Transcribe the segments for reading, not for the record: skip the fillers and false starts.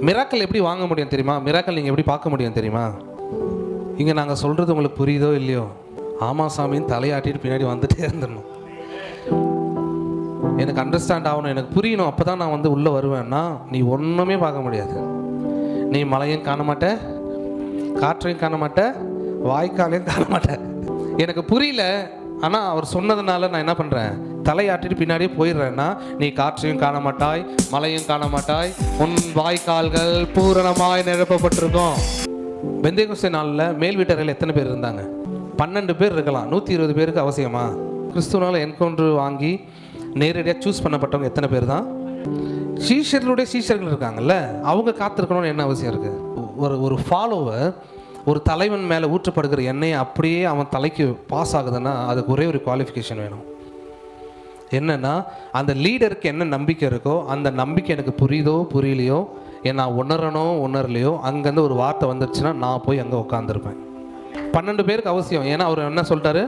Miracle எப்படி வாங்க முடியும் தெரியுமா? மிராக்கள் நீங்கள் எப்படி பார்க்க முடியும் தெரியுமா? இங்கே நாங்கள் சொல்கிறது உங்களுக்கு புரியுதோ இல்லையோ, ஆமாம் சாமின்னு தலையாட்டிட்டு பின்னாடி வந்துட்டே இருந்துடணும். எனக்கு அண்டர்ஸ்டாண்ட் ஆகணும், எனக்கு புரியணும், அப்போ தான் நான் உள்ளே வருவேன்னா நீ ஒன்றுமே பார்க்க முடியாது. நீ மழையும் காண மாட்ட, காற்றையும் காண மாட்ட, வாய்க்காலையும் காண மாட்ட. எனக்கு புரியல, ஆனால் அவர் சொன்னதுனால நான் என்ன பண்ணுறேன், தலையாட்டிட்டு பின்னாடியே போயிடுறேன்னா நீ காற்றையும் காண மாட்டாய், மழையும் காண மாட்டாய், உன் வாய்க்கால்கள் பூரணமாய் நிரப்பப்பட்டிருக்கும். பெந்தேகோஸ்தே நாளில் மேல் வீட்டறையில் எத்தனை பேர் இருந்தாங்க? 12 பேர் இருக்கலாம். 120 பேருக்கு அவசியமா? கிறிஸ்துவனால என்கவுண்டர் வாங்கி நேரடியாக சூஸ் பண்ணப்பட்டவங்க எத்தனை பேர் தான்? சீஷர்களுடைய சீஷர்கள் இருக்காங்கல்ல, அவங்க காத்திருக்கணும்னு என்ன அவசியம் இருக்குது? ஒரு ஃபாலோவர் ஒரு தலைவன் மேலே ஊற்றப்படுகிற எண்ணெயை அப்படியே அவன் தலைக்கு பாஸ் ஆகுதுன்னா அதுக்கு ஒரே ஒரு குவாலிஃபிகேஷன் வேணும். என்னென்னா, அந்த லீடருக்கு என்ன நம்பிக்கை இருக்கோ அந்த நம்பிக்கை எனக்கு புரியுதோ புரியலையோ, நான் உணரலையோ, அங்கேருந்து ஒரு வார்த்தை வந்துருச்சுன்னா நான் போய் அங்கே உட்காந்துருப்பேன். 12 பேருக்கு அவசியம். ஏன்னா அவர் என்ன சொல்லிட்டாரு,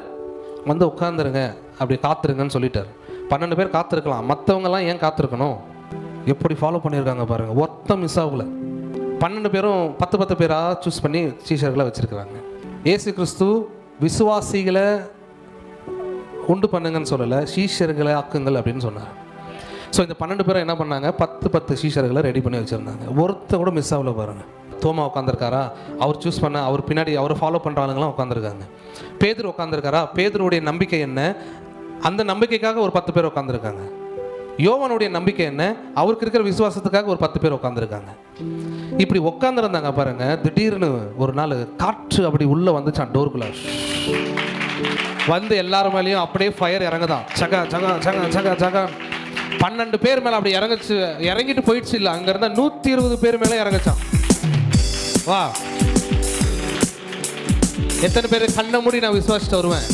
உட்காந்துருங்க, அப்படி காத்திருங்கன்னு சொல்லிட்டார். 12 பேர் காத்திருக்கலாம், மற்றவங்கெல்லாம் ஏன் காத்திருக்கணும்? எப்படி ஃபாலோ பண்ணியிருக்காங்க பாருங்கள், ஒருத்தம் மிஸ் ஆகல. 12 பேரும் 10 பேராக சூஸ் பண்ணி சீஷர்களை வச்சுருக்கிறாங்க. இயேசு கிறிஸ்து விசுவாசிகளை உண்டு பண்ணுங்கன்னு சொல்லலை, சீஷர்களை ஆக்குங்கள் அப்படின்னு சொன்னார். ஸோ இந்த 12 பேரை என்ன பண்ணாங்க, 10 சீஷர்களை ரெடி பண்ணி வச்சுருந்தாங்க. ஒருத்தர் கூட மிஸ் ஆகல பாருங்கள். தோமா உட்காந்துருக்காரா, அவர் சூஸ் பண்ண, அவர் பின்னாடி அவரை ஃபாலோ பண்ணுறாங்களாம் உட்காந்துருக்காங்க. பேதுரு உட்காந்துருக்காரா, பேதுருடைய நம்பிக்கை என்ன, அந்த நம்பிக்கைக்காக ஒரு 10 பேர் உட்காந்துருக்காங்க. யோவானுடைய நம்பிக்கை என்ன, அவருக்கு இருக்கிற விசுவாசத்துக்காக ஒரு 10 பேர் உட்காந்துருக்காங்க. இப்படி உட்காந்துருந்தாங்க பாருங்க. திடீர்னு ஒரு நாள் காற்று அப்படி உள்ளே வந்துச்சான், டோருக்குள்ள வந்து எல்லாரும் மேலேயும் அப்படியே ஃபயர் இறங்குதான். சகா சகா சகா சகா சகா 12 பேர் மேலே அப்படி இறங்கிட்டு போயிடுச்சு. இல்லை, அங்கே இருந்தால் 120 பேர் மேலே இறங்குச்சான். வா, எத்தனை பேர் கண்ணை மூடி நான் விசுவாசிட்டு வருவேன்?